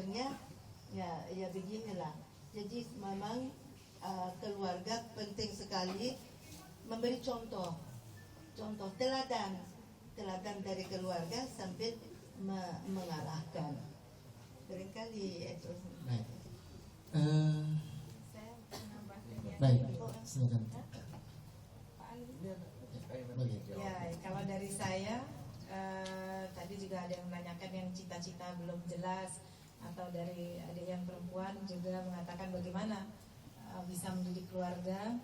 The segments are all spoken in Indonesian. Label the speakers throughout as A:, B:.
A: akhirnya ya beginilah. Jadi memang keluarga penting sekali memberi contoh teladan dari keluarga sambil mengarahkan. Barangkali itu.
B: Baik, silakan.
C: Ya, kalau dari saya tadi juga ada yang menanyakan yang cita-cita belum jelas, atau dari adik yang perempuan juga mengatakan bagaimana bisa mendidik keluarga.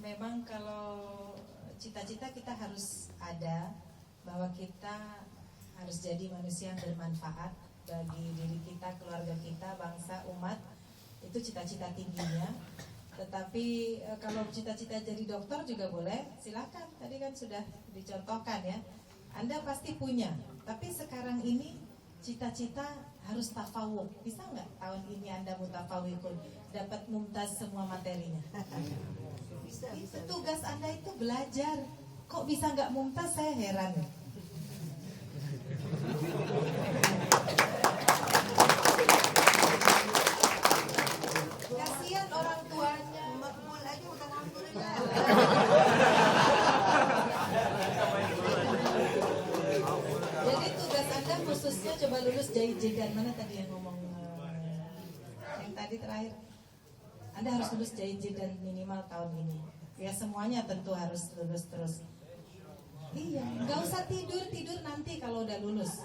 C: Memang kalau cita-cita kita harus ada, bahwa kita harus jadi manusia yang bermanfaat bagi diri kita, keluarga kita, bangsa, umat. Itu cita-cita tingginya. Tetapi kalau cita-cita jadi dokter juga boleh, silakan. Tadi kan sudah dicontohkan ya. Anda pasti punya. Tapi sekarang ini cita-cita harus tafawuk. Bisa nggak tahun ini Anda mutafawikun, dapat mumtaz semua materinya? Bisa. Tugas Anda itu belajar. Kok bisa nggak mumtaz? Saya heran. Kasihan orang tuanya.
A: Makbul aja udah alhamdulillah.
C: Jadi tugas Anda khususnya coba lulus jahit-jahitan. Mana tadi yang ngomong yang tadi terakhir? Anda harus lulus jahit-jahitan minimal tahun ini. Ya semuanya tentu harus lulus terus. Iya, nggak usah tidur nanti kalau udah lulus.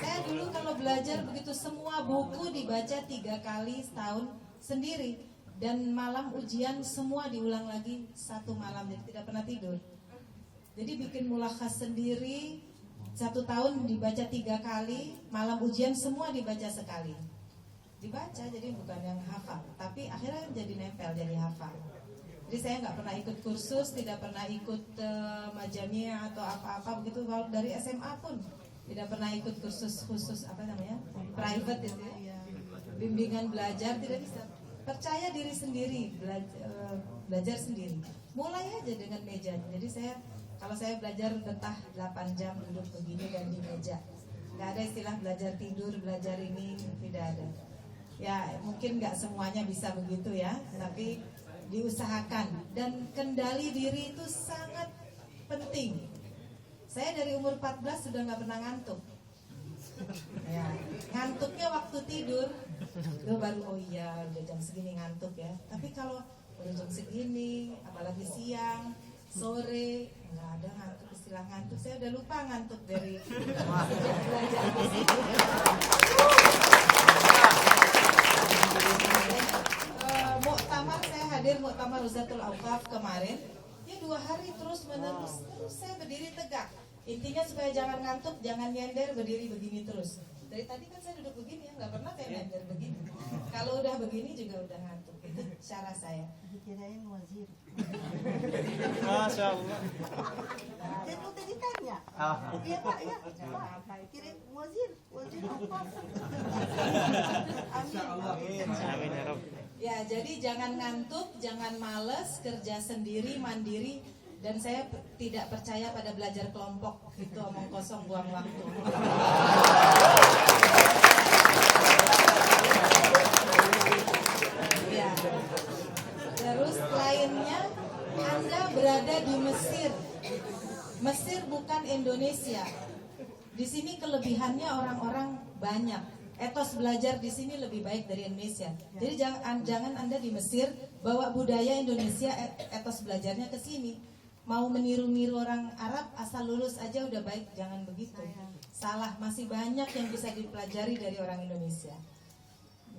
C: Saya dulu kalau belajar begitu, semua buku dibaca 3 kali setahun sendiri, dan malam ujian semua diulang lagi 1 malam, jadi tidak pernah tidur. Jadi bikin mulakhas sendiri 1 tahun dibaca 3 kali, malam ujian semua dibaca sekali. Dibaca jadi bukan yang hafal, tapi akhirnya jadi nempel, jadi hafal. Jadi saya nggak pernah ikut kursus, tidak pernah ikut majamia atau apa-apa begitu. Kalau dari SMA pun tidak pernah ikut kursus khusus private itu ya. Bimbingan belajar tidak bisa. Percaya diri sendiri, belajar sendiri. Mulai aja dengan meja. Jadi kalau saya belajar betah 8 jam duduk begini dan di meja. Nggak ada istilah belajar tidur, belajar ini, tidak ada. Ya mungkin nggak semuanya bisa begitu ya, tapi diusahakan. Dan kendali diri itu sangat penting. Saya dari umur 14 sudah nggak pernah ngantuk. Ya, ngantuknya waktu tidur. Loh baru udah jam segini ngantuk ya. Tapi kalau udah jam segini, apalagi siang, sore, nggak ada ngantuk, istilah ngantuk. Saya udah lupa ngantuk dari sejak belajar di sini. Muktamar, saya hadir muktamar Ruzatul Awqaf kemarin. Ya 2 hari terus saya berdiri tegak. Intinya supaya jangan ngantuk, jangan nyender, berdiri begini terus. Dari tadi kan saya duduk begini ya, nggak pernah saya nyender begini. Kalau udah begini juga udah ngantuk. Itu cara saya.
A: Dikirain wazir.
D: Masya Allah.
A: Dan lu tadi tanya. Iya Pak, ya. Pak, kirain wazir apa?
D: Amin ya Rabb.
C: Ya, jadi jangan ngantuk, jangan malas, kerja sendiri, mandiri. Dan saya tidak percaya pada belajar kelompok. Itu omong kosong, buang waktu. Ya. Terus lainnya, Anda berada di Mesir. Mesir bukan Indonesia. Di sini kelebihannya orang-orang banyak. Etos belajar di sini lebih baik dari Indonesia. Jadi jangan Anda di Mesir bawa budaya Indonesia, etos belajarnya ke sini. Mau meniru-niru orang Arab, asal lulus aja udah baik, jangan begitu. Salah, masih banyak yang bisa dipelajari dari orang Indonesia.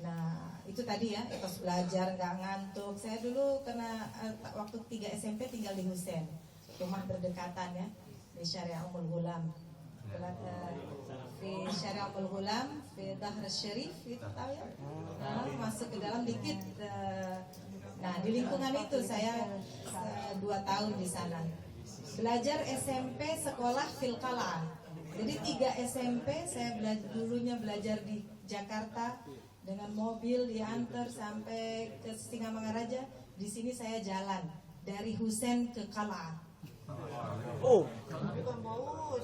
C: Nah, itu tadi ya, etos belajar, nggak ngantuk. Saya dulu kena waktu 3 SMP tinggal di Husein, rumah berdekatan ya, di Syariah Ummul Ghulam. Di Syariah Ummul Ghulam, di Dahr Syarif, itu tahu ya? Masuk ke dalam dikit. Nah, di lingkungan itu saya 2 tahun di sana. Belajar SMP sekolah fil Qal'ah. Jadi 3 SMP saya dulunya belajar di Jakarta dengan mobil diantar sampai ke Singamangaraja. Di sini saya jalan dari Husein ke Qal'ah.
D: Oh.
A: Bukan mau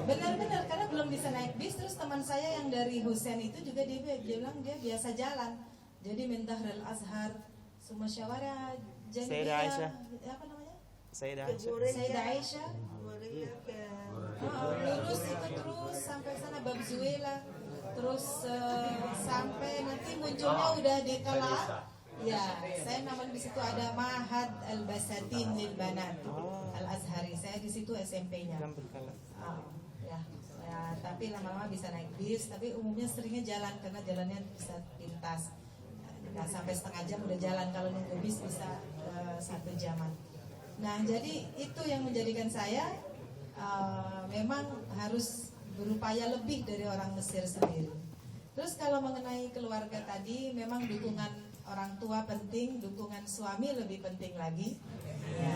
C: Benar-benar karena belum bisa naik bis. Terus teman saya yang dari Husain itu juga dia bilang dia biasa jalan. Jadi Mintahrul Azhar, Sumasyawarah,
D: Sayyidah Aisyah.
C: apa namanya?
D: Sayyidah
A: Ke
D: Aisyah.
A: Goreja,
C: Sayyidah Aisyah.
A: Goreja ke
C: Lurus itu terus sampai sana Bab Zuwela, terus sampai nanti munculnya udah di Kala. Ya, saya namanya di situ ada Mahad Al-Basatin lil Banat Al-Azhari. Saya di situ SMP-nya. Ya, tapi lama-lama bisa naik bis, tapi umumnya seringnya jalan karena jalannya bisa pintas. Nggak sampai setengah jam udah jalan, kalau nunggu bis bisa 1 jaman. Nah, jadi itu yang menjadikan saya memang harus berupaya lebih dari orang Mesir sendiri. Terus kalau mengenai keluarga tadi, memang dukungan orang tua penting, dukungan suami lebih penting lagi. Ya,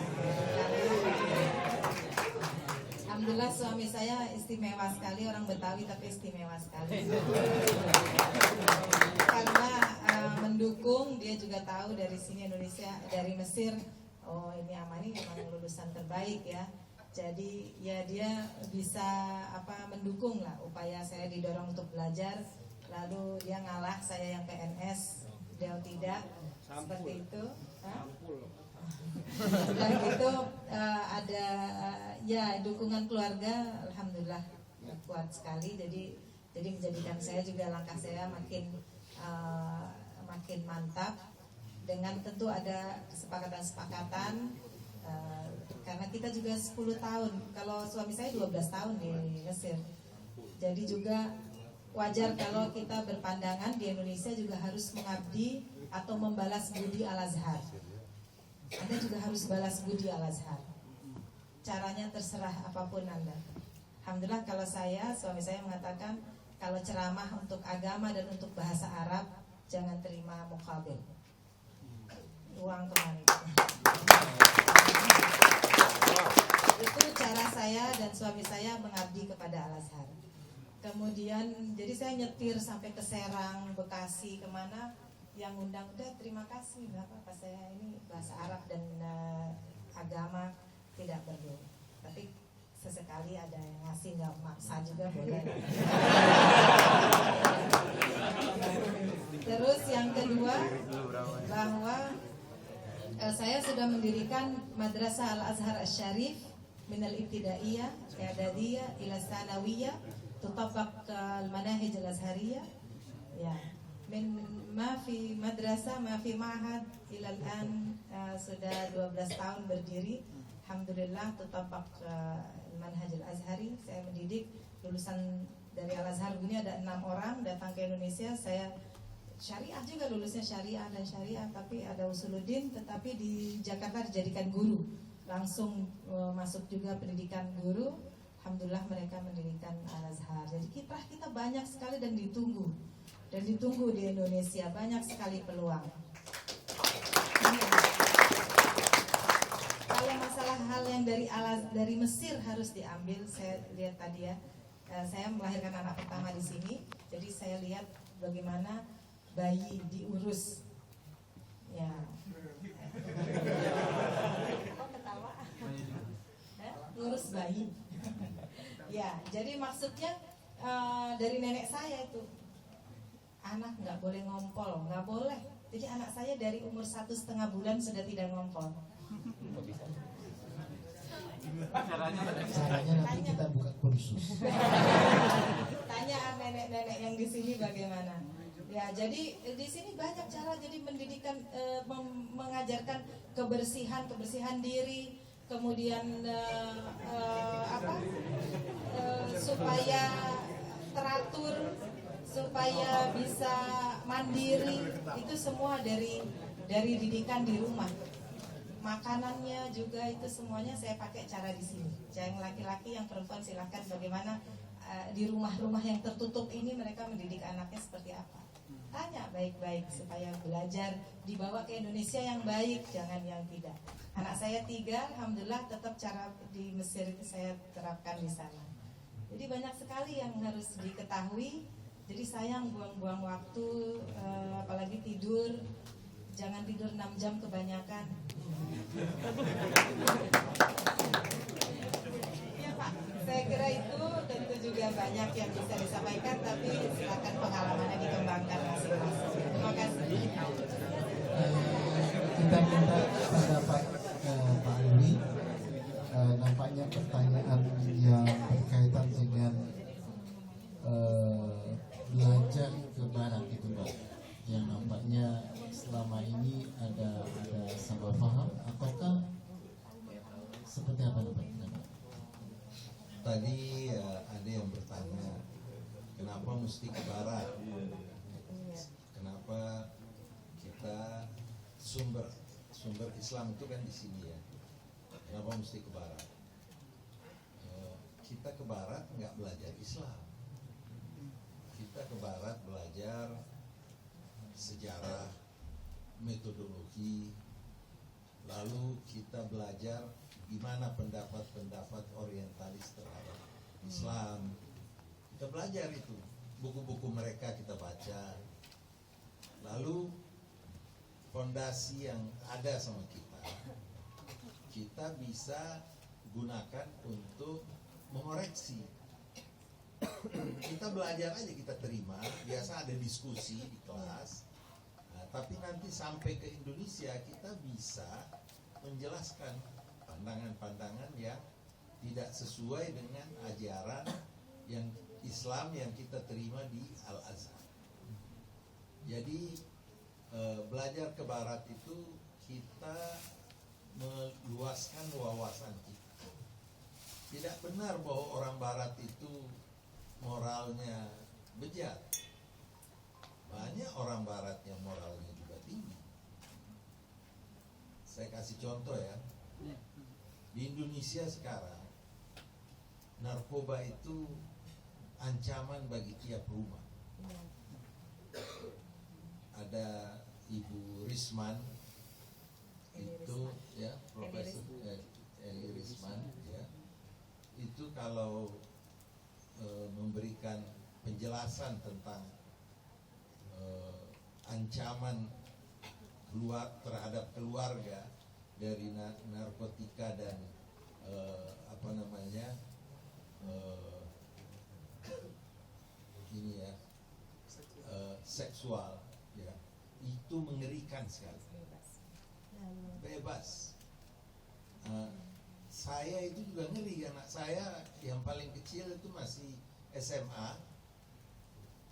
C: alhamdulillah suami saya istimewa sekali, orang Betawi tapi istimewa sekali. Karena mendukung, dia juga tahu dari sini Indonesia, dari Mesir, oh ini Amani memang lulusan terbaik ya. Jadi ya dia bisa mendukung lah upaya saya didorong untuk belajar. Lalu dia ngalah, saya yang PNS, dia tidak seperti itu. Dan itu ada ya dukungan keluarga, alhamdulillah kuat sekali. Jadi menjadikan saya juga langkah saya makin mantap. Dengan tentu ada kesepakatan-kesepakatan. Karena kita juga 10 tahun, kalau suami saya 12 tahun di Mesir. Jadi juga wajar kalau kita berpandangan di Indonesia juga harus mengabdi atau membalas budi Al-Azhar. Anda juga harus balas budi Al-Azhar. Caranya terserah apapun Anda. Alhamdulillah kalau suami saya mengatakan kalau ceramah untuk agama dan untuk bahasa Arab jangan terima mukabil. Uang kemana? Itu cara saya dan suami saya mengabdi kepada Al-Azhar. Kemudian jadi saya nyetir sampai ke Serang, Bekasi, kemana yang undang, udah terima kasih, nggak apa-apa, saya ini bahasa Arab dan agama tidak perlu. Tapi sesekali ada yang ngasih, nggak maksa juga boleh. Terus yang kedua, bahwa saya sudah mendirikan Madrasah Al-Azhar Asy-Syarif minal ibtidaiyah, i'dadiyah ila tsanawiyah, tutabaq al-manahij al-azhariyah. Ya, min ma fi madrasah ma fi ma'had ila al-an, sudah 12 tahun berdiri. Alhamdulillah tutabaq al-manhaj al-azhari. Saya mendidik lulusan dari Al-Azhar ini ada 6 orang datang ke Indonesia. Saya syariah juga, lulusnya syariah dan syariah, tapi ada usuluddin, tetapi di Jakarta dijadikan guru, langsung masuk juga pendidikan guru. Alhamdulillah mereka mendirikan Al-Azhar. Jadi kiprah kita banyak sekali dan ditunggu di Indonesia, banyak sekali peluang. Kalau masalah hal yang dari Mesir harus diambil, saya lihat tadi ya, saya melahirkan anak pertama di sini, jadi saya lihat bagaimana bayi diurus, ya. Kok ketawa? Ngurus bayi. Ya, jadi maksudnya dari nenek saya itu, anak nggak boleh ngompol, nggak boleh. Jadi anak saya dari umur 1,5 bulan sudah tidak ngompol.
B: Caranya nanti kita buka kursus.
C: Tanya nenek-nenek yang di sini bagaimana. Ya, jadi di sini banyak cara, jadi mendidikan, mengajarkan kebersihan diri, kemudian supaya teratur, supaya bisa mandiri, itu semua dari didikan di rumah. Makanannya juga itu semuanya saya pakai cara di sini. Yang laki-laki, yang perempuan silahkan bagaimana di rumah-rumah yang tertutup ini mereka mendidik anaknya seperti apa. Tanya baik-baik supaya belajar dibawa ke Indonesia yang baik, jangan yang tidak. Anak saya 3, alhamdulillah tetap cara di Mesir itu saya terapkan di sana. Jadi banyak sekali yang harus diketahui. Jadi sayang buang-buang waktu, apalagi tidur. jangan tidur 6 jam kebanyakan. Ya Pak, saya kira itu tentu juga banyak yang bisa disampaikan, tapi silakan pengalamannya dikembangkan masing-masing. Terima kasih.
B: Kita minta pendapat Pak Alwi. Nampaknya pertanyaan yang berkaitan dengan belajar ke barat itu Pak, yang nampaknya selama ini ada salah paham, ataukah seperti apa Pak?
E: Tadi ada yang bertanya, kenapa mesti ke barat? Kenapa kita sumber Islam itu kan di sini ya? Kenapa mesti ke barat? Kita ke barat nggak belajar Islam. Kita ke barat belajar sejarah, metodologi, lalu kita belajar gimana pendapat-pendapat orientalis terhadap Islam. Kita belajar itu, buku-buku mereka kita baca. Lalu fondasi yang ada sama kita bisa gunakan untuk mengoreksi. Kita belajar aja, kita terima, biasa ada diskusi di kelas. Nah, tapi nanti sampai ke Indonesia kita bisa menjelaskan pandangan-pandangan yang tidak sesuai dengan ajaran yang Islam yang kita terima di Al-Azhar. Jadi belajar ke barat itu kita meluaskan wawasan kita. Tidak benar bahwa orang barat itu moralnya bejat. Banyak orang barat yang moralnya juga tinggi. Saya kasih contoh ya. Di Indonesia sekarang narkoba itu ancaman bagi tiap rumah. Ada Ibu Risman itu ya, Profesor Eli Risman ya, itu kalau memberikan penjelasan tentang ancaman terhadap keluarga dari narkotika dan seksual ya, itu mengerikan sekali. Bebas. Saya itu juga ngeri, anak saya yang paling kecil itu masih SMA.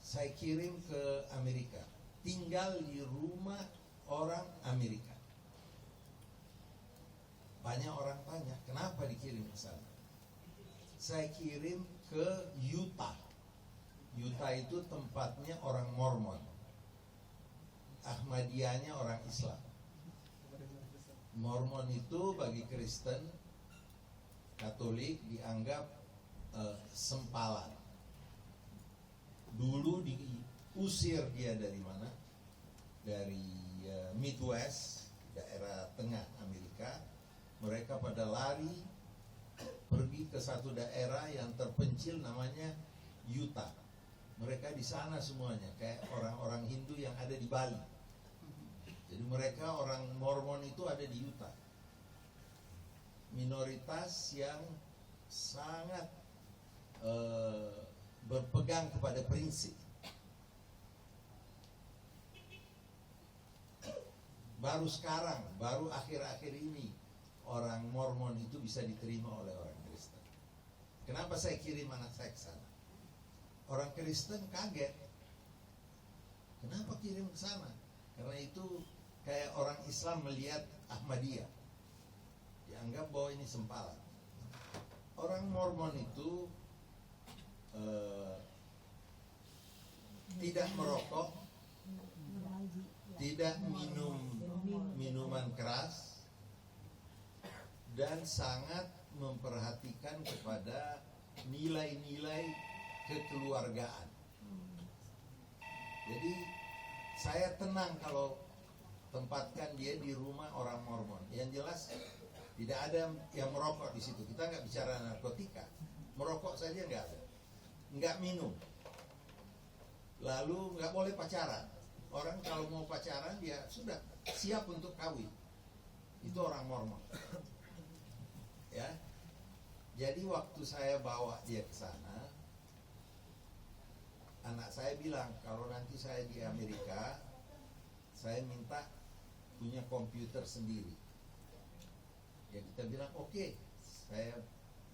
E: Saya kirim ke Amerika, tinggal di rumah orang Amerika. Banyak orang tanya, kenapa dikirim ke sana? Saya kirim ke Utah. Utah itu tempatnya orang Mormon. Ahmadiyahnya orang Islam. Mormon itu bagi Kristen Katolik dianggap sempalan. Dulu diusir dia dari mana? Dari Midwest, daerah tengah Amerika. Mereka pada lari pergi ke satu daerah yang terpencil namanya Utah. Mereka di sana semuanya kayak orang-orang Hindu yang ada di Bali. Jadi mereka orang Mormon itu ada di Utah. Minoritas yang sangat berpegang kepada prinsip. Baru sekarang, baru akhir-akhir ini orang Mormon itu bisa diterima oleh orang Kristen. Kenapa saya kirim anak saya ke sana? Orang Kristen kaget. Kenapa kirim ke sana? Karena itu kayak orang Islam melihat Ahmadiyah, dianggap bahwa ini sempalan. Orang Mormon itu tidak merokok, tidak minum minuman keras, dan sangat memperhatikan kepada nilai-nilai kekeluargaan. Jadi saya tenang kalau tempatkan dia di rumah orang Mormon. Yang jelas tidak ada yang merokok di situ. Kita nggak bicara narkotika, merokok saja nggak ada, nggak minum. Lalu nggak boleh pacaran. Orang kalau mau pacaran dia sudah siap untuk kawin. Itu orang Mormon. Ya. Jadi waktu saya bawa dia ke sana, anak saya bilang kalau nanti saya di Amerika, saya minta punya komputer sendiri. Ya kita bilang oke, saya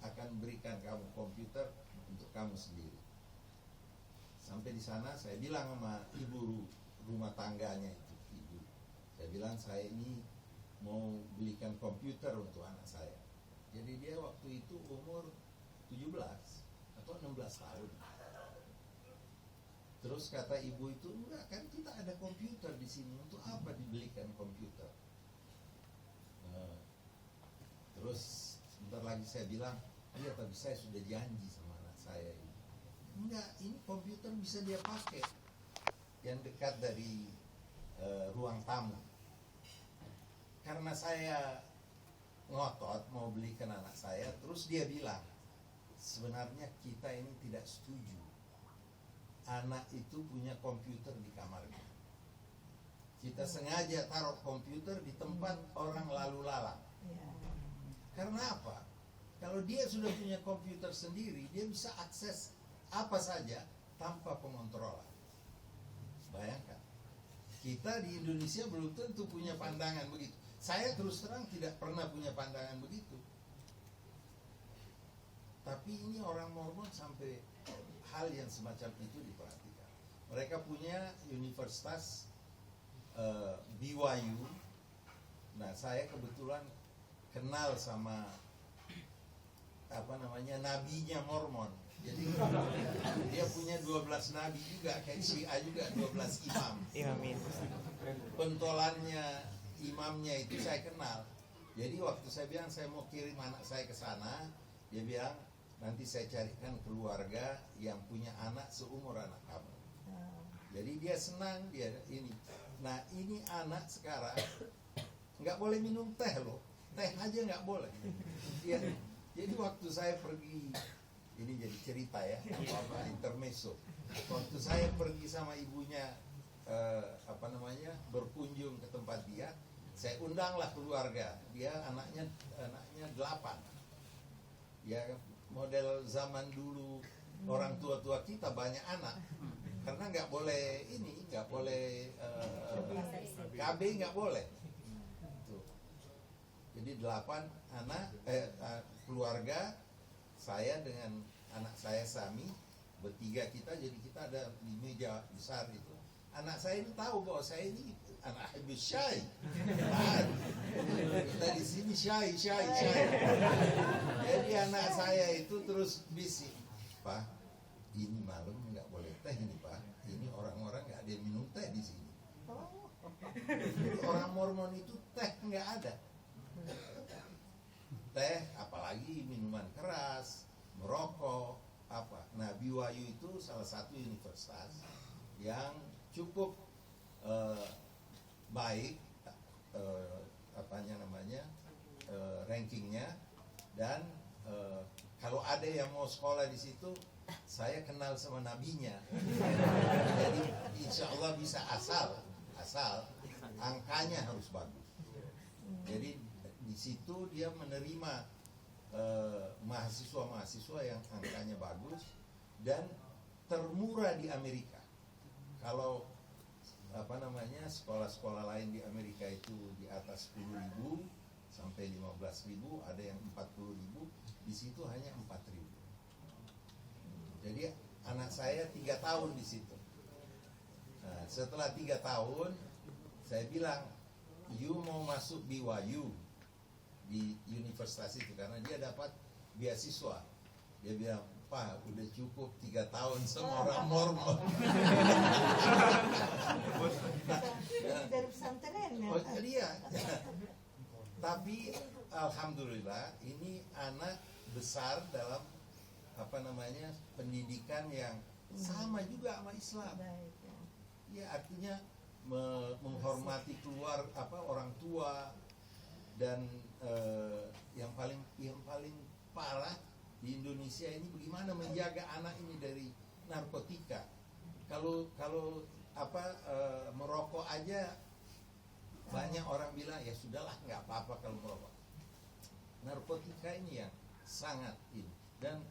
E: akan berikan kamu komputer untuk kamu sendiri. Sampai di sana saya bilang sama ibu rumah tangganya itu, ibu, saya bilang saya ini mau belikan komputer untuk anak saya. Jadi dia waktu itu umur 17 atau 16 tahun. Terus kata ibu itu, enggak kan kita ada komputer di sini, untuk apa dibelikan komputer? Terus sebentar lagi saya bilang, iya tapi saya sudah janji sama anak saya ini. Enggak, ini komputer bisa dia pakai yang dekat dari ruang tamu. Karena saya ngotot mau belikan anak saya, terus dia bilang, sebenarnya kita ini tidak setuju anak itu punya komputer di kamarnya. Kita sengaja taruh komputer di tempat orang lalu lalang. Karena apa? Kalau dia sudah punya komputer sendiri, dia bisa akses apa saja tanpa pengontrolan. Bayangkan, kita di Indonesia belum tentu punya pandangan begitu. Saya terus terang tidak pernah punya pandangan begitu. Tapi ini orang Mormon sampai hal yang semacam itu diperhatikan. Mereka punya universitas BYU. Nah, saya kebetulan kenal sama nabinya Mormon. Jadi dia punya 12 nabi juga, kayak Syiah juga 12 imam.
D: Imamin.
E: Pentolannya imamnya itu saya kenal. Jadi waktu saya bilang saya mau kirim anak saya ke sana, dia bilang nanti saya carikan keluarga yang punya anak seumur anak kamu. Jadi dia senang dia ini. Nah ini anak sekarang nggak boleh minum teh loh, teh aja nggak boleh. Ya, jadi waktu saya pergi, ini jadi cerita ya, apa intermezzo. Waktu saya pergi sama ibunya berkunjung ke tempat dia, saya undanglah keluarga. Dia anaknya 8. Ya model zaman dulu orang tua-tua kita banyak anak. Karena nggak boleh nggak boleh KB nggak boleh. Tuh. Jadi 8 anak keluarga, saya dengan anak saya Sami, bertiga kita, jadi kita ada di meja besar itu. Anak saya ini tahu bahwa saya ini anak habis syai. Kita di sini syai. Jadi anak saya itu terus bisik, Pak, ini malam nggak boleh teh ini Pak. Ini orang-orang nggak ada yang minum teh di sini. Jadi orang Mormon itu teh nggak ada. Teh, apalagi minuman keras, merokok, apa. Nah, BYU itu salah satu universitas yang cukup baik rankingnya, dan kalau ada yang mau sekolah di situ, saya kenal sama nabinya. Jadi insya Allah bisa asal angkanya harus bagus. Jadi di situ dia menerima mahasiswa yang angkanya bagus dan termurah di Amerika. Kalau sekolah-sekolah lain di Amerika itu di atas 10.000 sampai 15.000, ada yang 40.000, di situ hanya 4.000. Jadi anak saya 3 tahun di situ. Nah, setelah 3 tahun, saya bilang, you mau masuk BYU di universitas itu karena dia dapat beasiswa. Dia bilang, Pak, udah cukup 3 tahun sama orang Mormon.
A: Dari pesantren ya.
E: Oh, iya. Tapi alhamdulillah ini anak besar dalam pendidikan yang sama juga sama Islam.
A: Baik, ya.
E: Ya artinya menghormati orang tua, dan yang paling parah di Indonesia ini bagaimana menjaga anak ini dari narkotika. Kalau merokok aja Banyak orang bilang ya sudahlah nggak apa-apa kalau merokok. Narkotika ini yang sangat ini, dan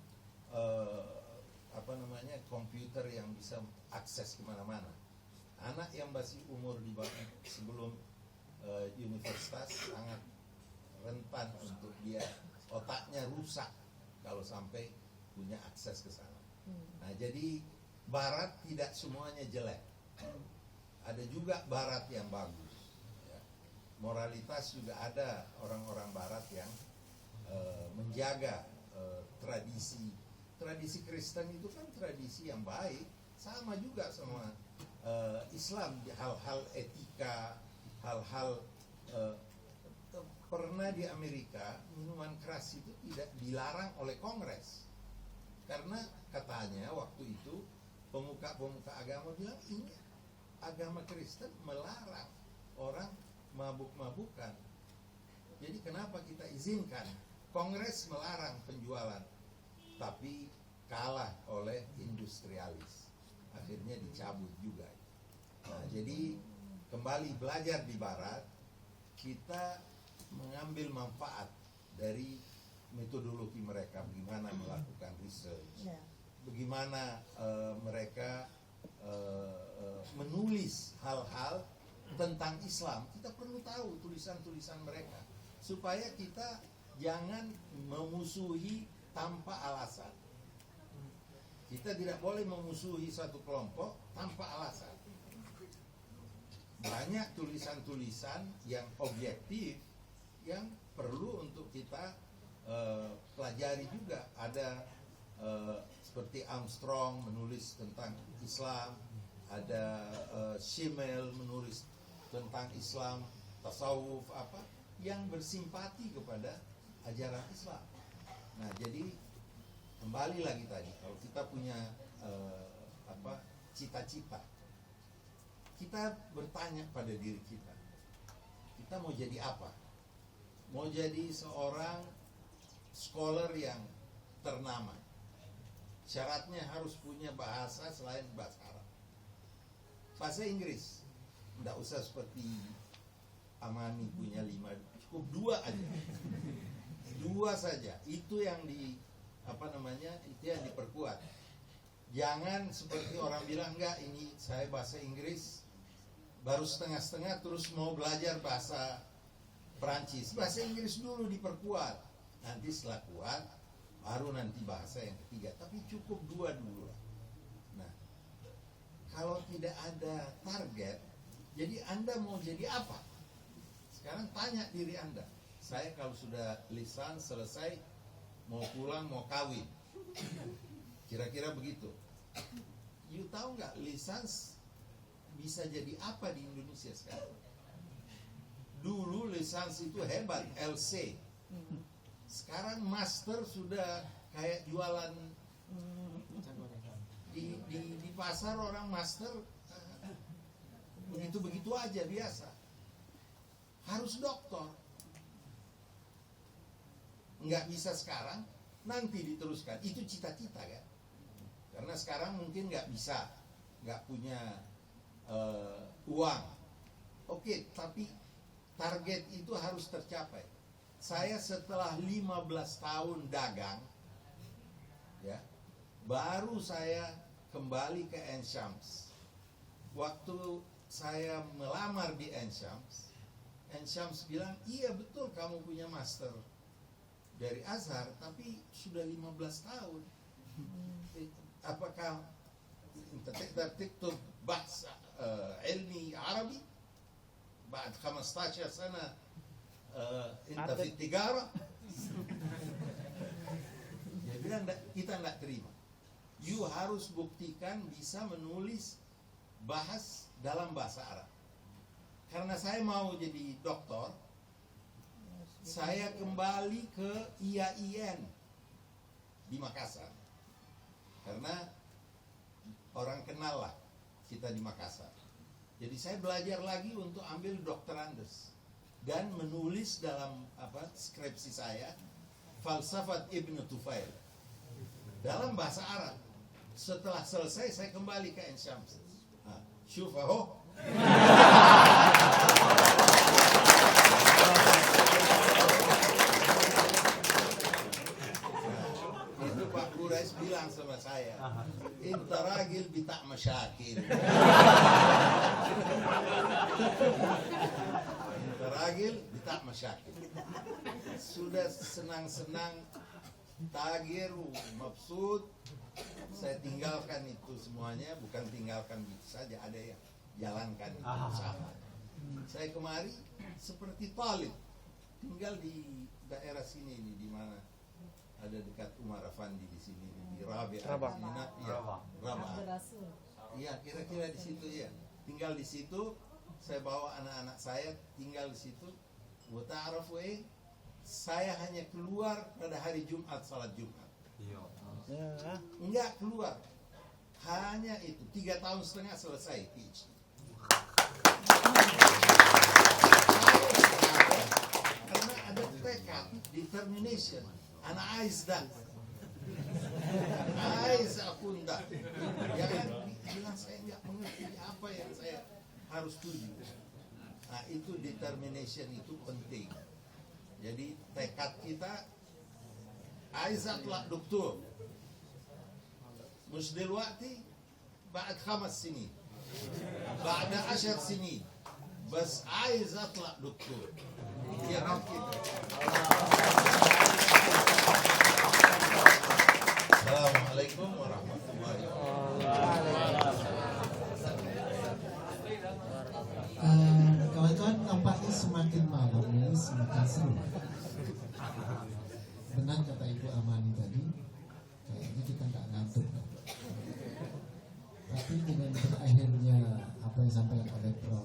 E: komputer yang bisa akses kemana-mana. Anak yang masih umur di bawah sebelum universitas sangat rentan untuk dia otaknya rusak kalau sampai punya akses ke sana. Nah, jadi Barat tidak semuanya jelek. Ada juga Barat yang bagus. Ya. Moralitas juga ada orang-orang Barat yang menjaga tradisi Kristen itu kan tradisi yang baik, sama juga sama Islam, hal-hal etika, hal-hal pernah di Amerika minuman keras itu tidak dilarang oleh Kongres karena katanya waktu itu pemuka-pemuka agama bilang ini agama Kristen melarang orang mabuk-mabukan, jadi kenapa kita izinkan? Kongres melarang penjualan, tapi kalah oleh industrialis, akhirnya dicabut juga. Nah, jadi kembali belajar di Barat, kita mengambil manfaat dari metodologi mereka, bagaimana melakukan research, bagaimana mereka menulis hal-hal tentang Islam. Kita perlu tahu tulisan-tulisan mereka supaya kita jangan memusuhi tanpa alasan. Kita tidak boleh memusuhi satu kelompok tanpa alasan. Banyak tulisan-tulisan yang objektif yang perlu untuk kita pelajari juga. Ada seperti Armstrong menulis tentang Islam, ada Schimmel menulis tentang Islam, tasawuf yang bersimpati kepada ajaran Islam. Nah, jadi kembali lagi tadi, kalau kita punya cita-cita, kita bertanya pada diri kita mau jadi apa? Mau jadi seorang scholar yang ternama. Syaratnya harus punya bahasa selain bahasa Arab. Bahasa Inggris, tidak usah seperti Amani punya 5, cukup 2 aja. 2 saja, itu yang itu yang diperkuat. Jangan seperti orang bilang, enggak, ini saya bahasa Inggris baru setengah-setengah terus mau belajar bahasa Perancis. Bahasa Inggris dulu diperkuat, nanti setelah kuat baru nanti bahasa yang ketiga, tapi cukup 2 dulu lah. Nah, kalau tidak ada target, jadi Anda mau jadi apa? Sekarang tanya diri Anda, saya kalau sudah lisan selesai mau pulang, mau kawin, kira-kira begitu. You tahu nggak lisans bisa jadi apa di Indonesia sekarang? Dulu lisans itu hebat, LC. Sekarang master sudah kayak jualan di pasar, orang master begitu-begitu aja biasa. Harus doktor. Nggak bisa sekarang, nanti diteruskan. Itu cita-cita kan? Karena sekarang mungkin nggak bisa, nggak punya uang. Oke, tapi target itu harus tercapai. Saya setelah 15 tahun dagang, ya, baru saya kembali ke Ensyams. Waktu saya melamar di Ensyams bilang, iya betul kamu punya master dari Azhar, tapi sudah 15 tahun. Apakah تكتب بحث علمي عربي بعد 15 سنة انت في التجارة. Dia bilang kita nggak terima. You harus buktikan bisa menulis bahas dalam bahasa Arab. Karena saya mau jadi doktor, saya kembali ke IAIN di Makassar. Karena orang kenal lah kita di Makassar. Jadi saya belajar lagi untuk ambil doktorandes dan menulis dalam skripsi saya Falsafat Ibn Tufail dalam bahasa Arab. Setelah selesai saya kembali ke Ensyams. Syuf tak masyakil. Teragil tak masyakil. Sudah senang-senang, tagir, mabsud, saya tinggalkan itu semuanya, bukan tinggalkan gitu saja, ada yang jalankan itu sama. Saya kemari seperti Talib, tinggal di daerah sini nih, di mana ada dekat Umar Afandi di sini, di Rabah. Ya, Rabah. Iya, kira-kira di situ ya. Tinggal di situ, saya bawa anak-anak saya tinggal di situ. Wa ta'rafu saya hanya keluar pada hari Jumat, salat Jumat. Enggak keluar. Hanya itu, 3 tahun setengah selesai PhD. Karena ada tekad, determination. Anak Ais dah. Ais aku enggak. Ya kan, bilang saya enggak mengerti apa yang saya harus tuju. Nah, itu determination itu penting. Jadi tekad kita, Aizat lah doktor. مش دلوقتي بعد 5 سنين بعد 10 سنين بس عايز اطلع دكتور يا رب كده. Assalamualaikum warahmatullahi wabarakatuh.
B: Kawan-kawan, nampaknya semakin malam ini semakin seru. Benar kata Ibu Amani tadi, kayaknya kita nggak ngantuk. Tapi dengan berakhirnya apa yang disampaikan oleh Prof.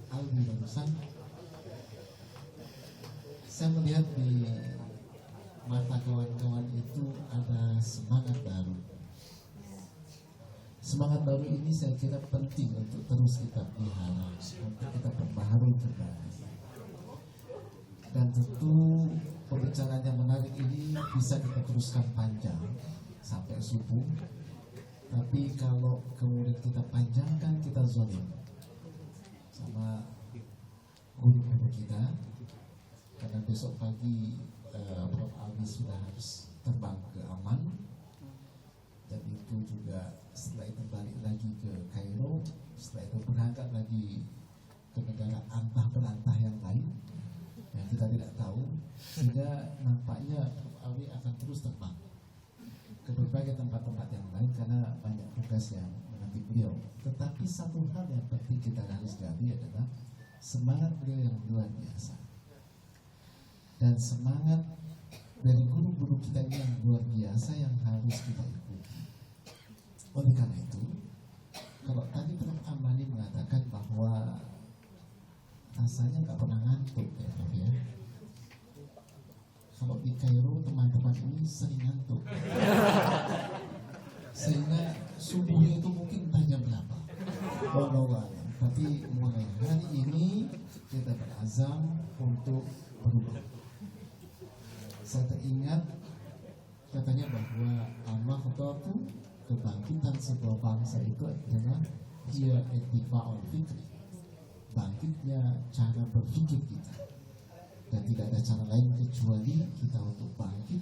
B: Alwi barusan, saya melihat di mata kawan-kawan itu ada semangat baru. Semangat baru ini saya kira penting untuk terus kita pelihara, untuk kita perbaharui kembali. Dan tentu pembicaraan yang menarik ini bisa kita teruskan panjang sampai subuh. Tapi kalau kemudian kita panjangkan, kita zalim sama guru-guru kita, karena besok pagi Prof. Alwi sudah harus terbang ke Aman, dan itu juga setelah itu balik lagi ke Kairo, setelah itu berangkat lagi ke negara antah berantah yang lain yang kita tidak tahu, sehingga nampaknya Prof. Alwi akan terus terbang ke berbagai tempat-tempat yang lain karena banyak tugas yang menanti beliau. Tetapi satu hal yang penting kita harus gali adalah semangat beliau yang luar biasa dan semangat dari guru-guru kita ini yang luar biasa yang harus kita ikuti. Oleh karena itu, kalau tadi Prof. Amani mengatakan bahwa rasanya nggak pernah ngantuk ya Prof ya. Kalau di Kairo teman-teman ini sering ngantuk, sehingga subuhnya itu mungkin tanya berapa. Tapi mulai hari ini kita berazam untuk berubah. Saya teringat katanya bahwa al-makhdatu, kebangkitan sebuah bangsa itu adalah dia ittifa'ul fikri, bangkitnya cara berpikir kita. Dan tidak ada cara lain kecuali kita untuk bangkit.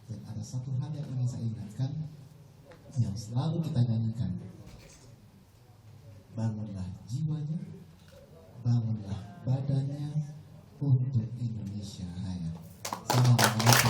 B: Dan ada satu hal yang ingin saya ingatkan, yang selalu kita nyanyikan: bangunlah jiwanya, bangunlah badannya untuk Indonesia Raya. Assalamualaikum.